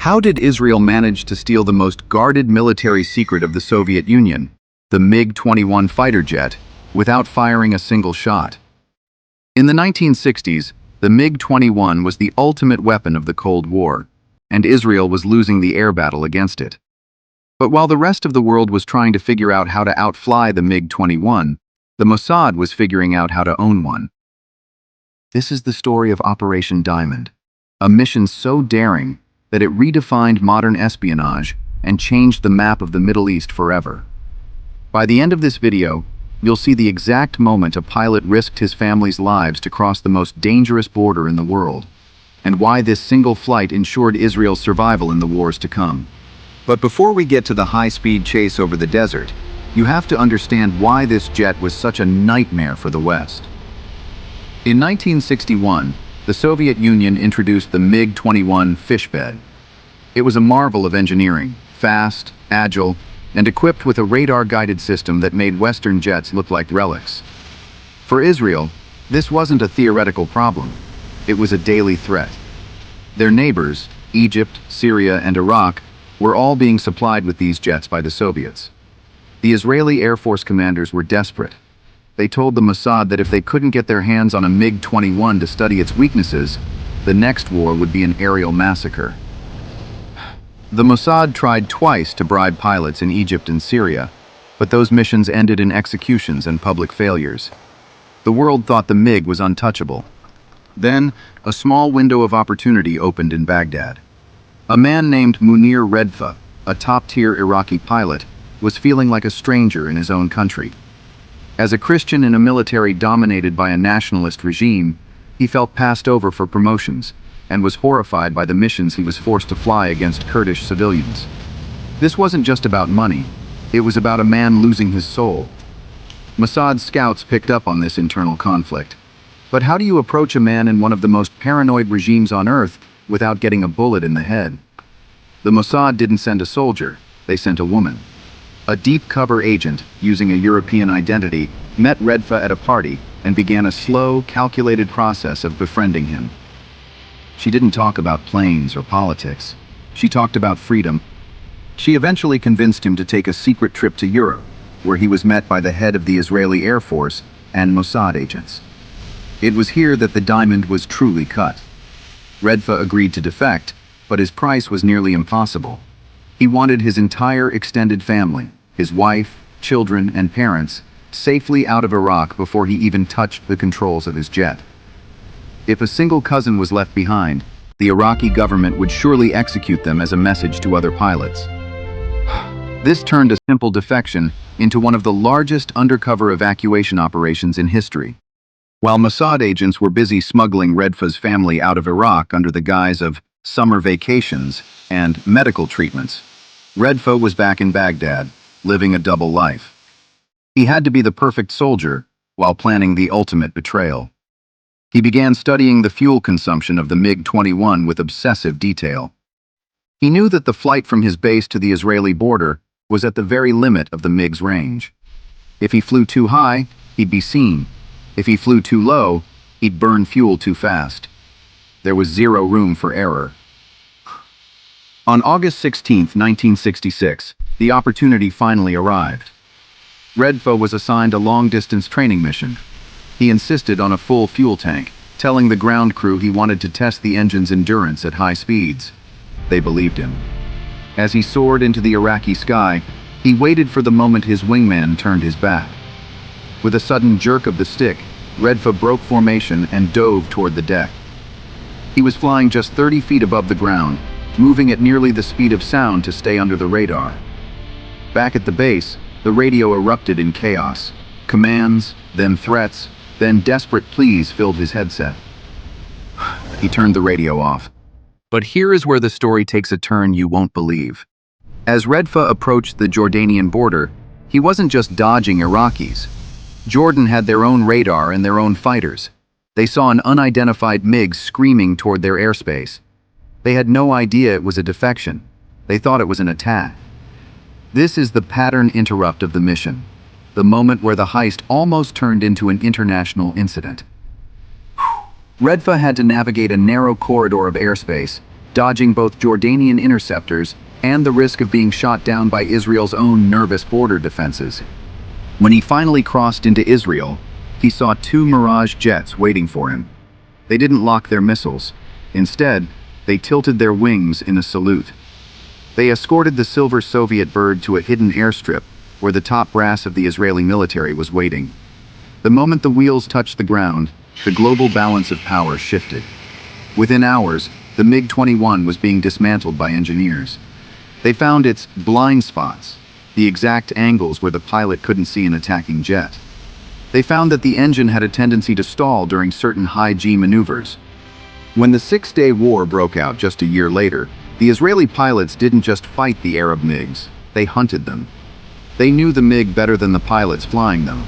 How did Israel manage to steal the most guarded military secret of the Soviet Union, the MiG-21 fighter jet, without firing a single shot? In the 1960s, the MiG-21 was the ultimate weapon of the Cold War, and Israel was losing the air battle against it. But while the rest of the world was trying to figure out how to outfly the MiG-21, the Mossad was figuring out how to own one. This is the story of Operation Diamond, a mission so daring that it redefined modern espionage and changed the map of the Middle East forever. By the end of this video, you'll see the exact moment a pilot risked his family's lives to cross the most dangerous border in the world, and why this single flight ensured Israel's survival in the wars to come. But before we get to the high-speed chase over the desert, you have to understand why this jet was such a nightmare for the West. In 1961, the Soviet Union introduced the MiG-21 Fishbed. It was a marvel of engineering, fast, agile, and equipped with a radar-guided system that made Western jets look like relics. For Israel, this wasn't a theoretical problem. It was a daily threat. Their neighbors, Egypt, Syria, and Iraq, were all being supplied with these jets by the Soviets. The Israeli Air Force commanders were desperate. They told the Mossad that if they couldn't get their hands on a MiG-21 to study its weaknesses, the next war would be an aerial massacre. The Mossad tried twice to bribe pilots in Egypt and Syria, but those missions ended in executions and public failures. The world thought the MiG was untouchable. Then, a small window of opportunity opened in Baghdad. A man named Munir Redfa, a top-tier Iraqi pilot, was feeling like a stranger in his own country. As a Christian in a military dominated by a nationalist regime, he felt passed over for promotions and was horrified by the missions he was forced to fly against Kurdish civilians. This wasn't just about money, it was about a man losing his soul. Mossad scouts picked up on this internal conflict. But how do you approach a man in one of the most paranoid regimes on earth without getting a bullet in the head? The Mossad didn't send a soldier, they sent a woman. A deep cover agent, using a European identity, met Redfa at a party and began a slow, calculated process of befriending him. She didn't talk about planes or politics. She talked about freedom. She eventually convinced him to take a secret trip to Europe, where he was met by the head of the Israeli Air Force and Mossad agents. It was here that the diamond was truly cut. Redfa agreed to defect, but his price was nearly impossible. He wanted his entire extended family, his wife, children, and parents, safely out of Iraq before he even touched the controls of his jet. If a single cousin was left behind, the Iraqi government would surely execute them as a message to other pilots. This turned a simple defection into one of the largest undercover evacuation operations in history. While Mossad agents were busy smuggling Redfa's family out of Iraq under the guise of summer vacations and medical treatments, Redfa was back in Baghdad, living a double life. He had to be the perfect soldier while planning the ultimate betrayal. He began studying the fuel consumption of the MiG-21 with obsessive detail. He knew that the flight from his base to the Israeli border was at the very limit of the MiG's range. If he flew too high, he'd be seen. If he flew too low, he'd burn fuel too fast. There was zero room for error. On August 16, 1966, the opportunity finally arrived. Redfa was assigned a long-distance training mission. He insisted on a full fuel tank, telling the ground crew he wanted to test the engine's endurance at high speeds. They believed him. As he soared into the Iraqi sky, he waited for the moment his wingman turned his back. With a sudden jerk of the stick, Redfa broke formation and dove toward the deck. He was flying just 30 feet above the ground, moving at nearly the speed of sound to stay under the radar. Back at the base, the radio erupted in chaos. Commands, then threats, then desperate pleas filled his headset. He turned the radio off. But here is where the story takes a turn you won't believe. As Redfa approached the Jordanian border, he wasn't just dodging Iraqis. Jordan had their own radar and their own fighters. They saw an unidentified MiG screaming toward their airspace. They had no idea it was a defection. They thought it was an attack. This is the pattern interrupt of the mission, the moment where the heist almost turned into an international incident. Redfa had to navigate a narrow corridor of airspace, dodging both Jordanian interceptors and the risk of being shot down by Israel's own nervous border defenses. When he finally crossed into Israel, he saw two Mirage jets waiting for him. They didn't lock their missiles. Instead, they tilted their wings in a salute. They escorted the silver Soviet bird to a hidden airstrip where the top brass of the Israeli military was waiting. The moment the wheels touched the ground, the global balance of power shifted. Within hours, the MiG-21 was being dismantled by engineers. They found its blind spots, the exact angles where the pilot couldn't see an attacking jet. They found that the engine had a tendency to stall during certain high-G maneuvers. When the Six-Day War broke out just a year later, the Israeli pilots didn't just fight the Arab MiGs, they hunted them. They knew the MiG better than the pilots flying them.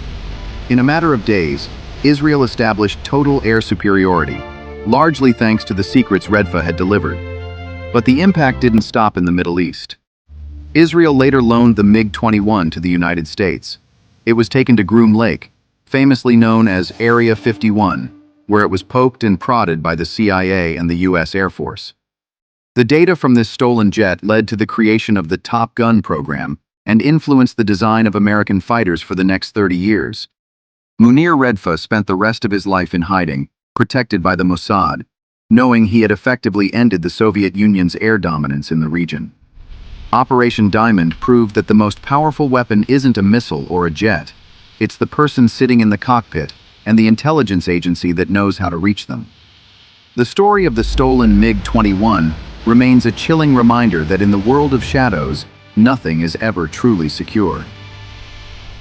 In a matter of days, Israel established total air superiority, largely thanks to the secrets Redfa had delivered. But the impact didn't stop in the Middle East. Israel later loaned the MiG-21 to the United States. It was taken to Groom Lake, famously known as Area 51, where it was poked and prodded by the CIA and the US Air Force. The data from this stolen jet led to the creation of the Top Gun program and influenced the design of American fighters for the next 30 years. Munir Redfa spent the rest of his life in hiding, protected by the Mossad, knowing he had effectively ended the Soviet Union's air dominance in the region. Operation Diamond proved that the most powerful weapon isn't a missile or a jet. It's the person sitting in the cockpit and the intelligence agency that knows how to reach them. The story of the stolen MiG-21 remains a chilling reminder that in the world of shadows, nothing is ever truly secure.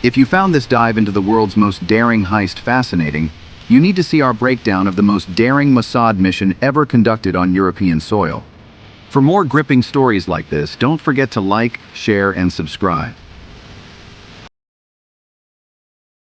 If you found this dive into the world's most daring heist fascinating, you need to see our breakdown of the most daring Mossad mission ever conducted on European soil. For more gripping stories like this, don't forget to like, share, and subscribe.